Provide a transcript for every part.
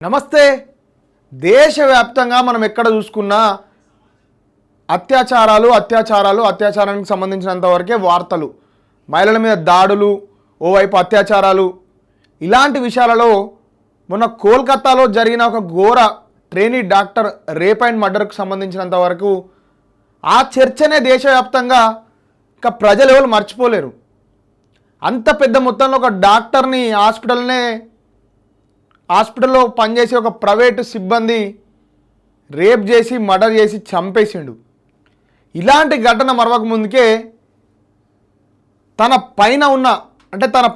నమస్తే. దేశవ్యాప్తంగా మనం ఎక్కడ చూసుకున్నా అత్యాచారానికి సంబంధించినంత వరకే వార్తలు, మహిళల మీద దాడులు, ఓవైపు అత్యాచారాలు, ఇలాంటి విషయాలలో మొన్న కోల్కతాలో జరిగిన ఒక ఘోర ట్రైనీ డాక్టర్ రేప్ అండ్ మర్డర్కు సంబంధించినంత వరకు ఆ చర్చనే దేశవ్యాప్తంగా ఇంకా ప్రజలు ఎవరు మర్చిపోలేరు. అంత పెద్ద మొత్తంలో ఒక డాక్టర్ని హాస్పిటల్లో పనిచేసే ఒక ప్రైవేటు సిబ్బంది రేప్ చేసి మర్డర్ చేసి చంపేసిండు. ఇలాంటి ఘటన మరవక ముందుకే తన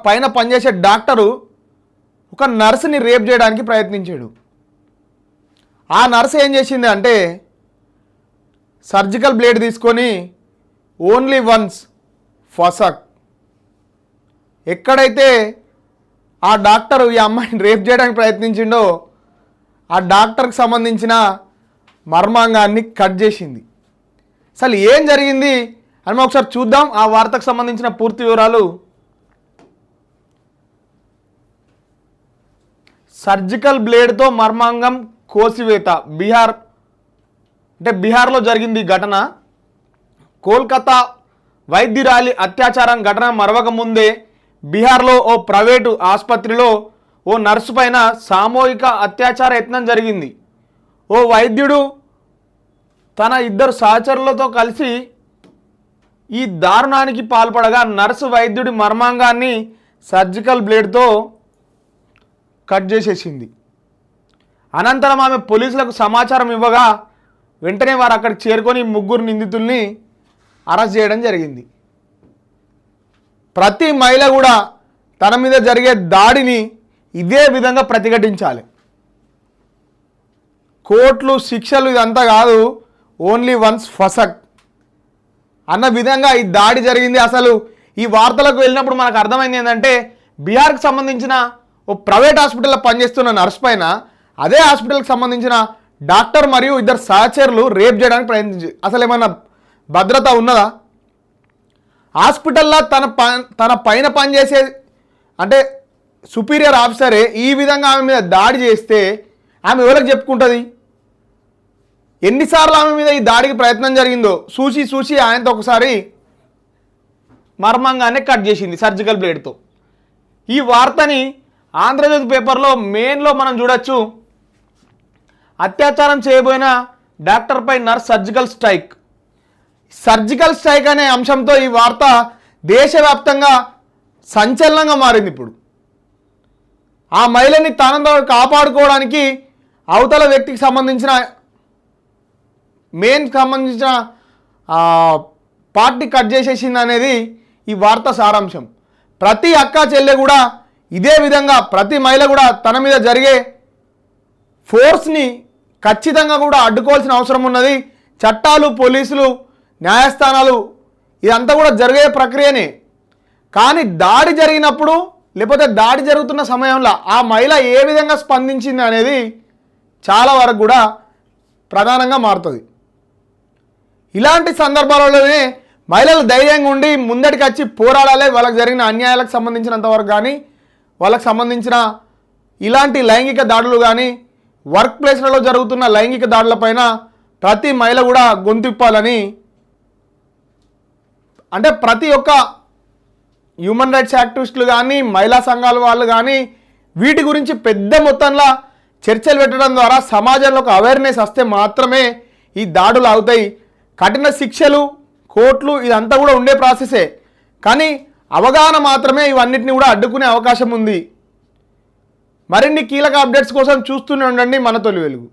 పైన పనిచేసే డాక్టరు ఒక నర్సుని రేప్ చేయడానికి ప్రయత్నించాడు. ఆ నర్సు ఏం చేసింది అంటే సర్జికల్ బ్లేడ్ తీసుకొని ఓన్లీ వన్స్ ఫసక్, ఎక్కడైతే ఆ డాక్టరు ఈ అమ్మాయిని రేప్ చేయడానికి ప్రయత్నించిండో ఆ డాక్టర్కి సంబంధించిన మర్మాంగాన్ని కట్ చేసింది. అసలు ఏం జరిగింది అని మనం ఒకసారి చూద్దాం. ఆ వార్తకు సంబంధించిన పూర్తి వివరాలు. సర్జికల్ బ్లేడ్తో మర్మాంగం కోసివేత. బీహార్లో జరిగింది ఈ ఘటన. కోల్కతా వైద్యురాలి అత్యాచారం ఘటన మరవక ముందే బీహార్లో ఓ ప్రైవేటు ఆసుపత్రిలో ఓ నర్సు పైన సామూహిక అత్యాచార యత్నం జరిగింది. ఓ వైద్యుడు తన 2 సహచరులతో కలిసి ఈ దారుణానికి పాల్పడగా నర్సు వైద్యుడి మర్మాంగాన్ని సర్జికల్ బ్లేడ్తో కట్ చేసేసింది. అనంతరం ఆమె పోలీసులకు సమాచారం ఇవ్వగా వెంటనే వారు అక్కడికి చేరుకొని 3 నిందితుల్ని అరెస్ట్ చేయడం జరిగింది. ప్రతి మహిళ కూడా తన మీద జరిగే దాడిని ఇదే విధంగా ప్రతిఘటించాలి. కోర్టులు శిక్షలు ఇదంతా కాదు, ఓన్లీ వన్స్ ఫసక్ అన్న విధంగా ఈ దాడి జరిగింది. అసలు ఈ వార్తలకు వెళ్ళినప్పుడు మనకు అర్థమైంది ఏంటంటే బీహార్కి సంబంధించిన ఓ ప్రైవేట్ హాస్పిటల్లో పనిచేస్తున్న నర్స్ పైన అదే హాస్పిటల్కి సంబంధించిన డాక్టర్ మరియు 2 సహచరులు రేప్ చేయడానికి ప్రయత్నించారు. అసలు ఏమన్నా భద్రత ఉన్నదా? హాస్పిటల్లో తన పైన పనిచేసే సుపీరియర్ ఆఫీసరే ఈ విధంగా ఆమె మీద దాడి చేస్తే ఆమె ఎవరికి చెప్పుకుంటుంది? ఎన్నిసార్లు ఆమె మీద ఈ దాడికి ప్రయత్నం జరిగిందో చూసి ఆయనతో ఒకసారి మర్మంగానే కట్ చేసింది సర్జికల్ బ్లేడ్తో. ఈ వార్తని ఆంధ్రజ్యోతి పేపర్లో మెయిన్లో మనం చూడొచ్చు. అత్యాచారం చేయబోయిన డాక్టర్పై నర్స్ సర్జికల్ స్ట్రైక్ అనే అంశంతో ఈ వార్త దేశవ్యాప్తంగా సంచలనంగా మారింది. ఇప్పుడు ఆ మహిళని తనతో కాపాడుకోవడానికి అవతల వ్యక్తికి సంబంధించిన పార్టీ కట్ చేసేసింది అనేది ఈ వార్త సారాంశం. ప్రతి అక్క చెల్లె కూడా ఇదే విధంగా, ప్రతి మహిళ కూడా తన మీద జరిగే ఫోర్స్ని ఖచ్చితంగా కూడా అడ్డుకోవాల్సిన అవసరం ఉన్నది. చట్టాలు, పోలీసులు, న్యాయస్థానాలు ఇదంతా కూడా జరిగే ప్రక్రియనే. కానీ దాడి జరిగినప్పుడు లేకపోతే దాడి జరుగుతున్న సమయంలో ఆ మహిళ ఏ విధంగా స్పందించింది అనేది చాలా వరకు కూడా ప్రధానంగా మారుతుంది. ఇలాంటి సందర్భాలలోనే మహిళలు ధైర్యంగా ఉండి ముందటికి వచ్చి పోరాడాలి. వాళ్ళకి జరిగిన అన్యాయాలకు సంబంధించినంత వరకు కానీ, వాళ్ళకి సంబంధించిన ఇలాంటి లైంగిక దాడులు కానీ, వర్క్ ప్లేస్లలో జరుగుతున్న లైంగిక దాడులపైన ప్రతి మహిళ కూడా గొంతిప్పాలని, ప్రతి ఒక్క హ్యూమన్ రైట్స్ యాక్టివిస్టులు కానీ, మహిళా సంఘాల వాళ్ళు కానీ వీటి గురించి పెద్ద మొత్తంలో చర్చలు పెట్టడం ద్వారా సమాజంలో ఒక అవేర్నెస్ వస్తే మాత్రమే ఈ దాడులు అవుతాయి. కఠిన శిక్షలు, కోర్టులు ఇదంతా కూడా ఉండే ప్రాసెసే. కానీ అవగాహన మాత్రమే ఇవన్నిటిని కూడా అడ్డుకునే అవకాశం ఉంది. మరిన్ని కీలక అప్డేట్స్ కోసం చూస్తూనే ఉండండి మన తొలి వెలుగు.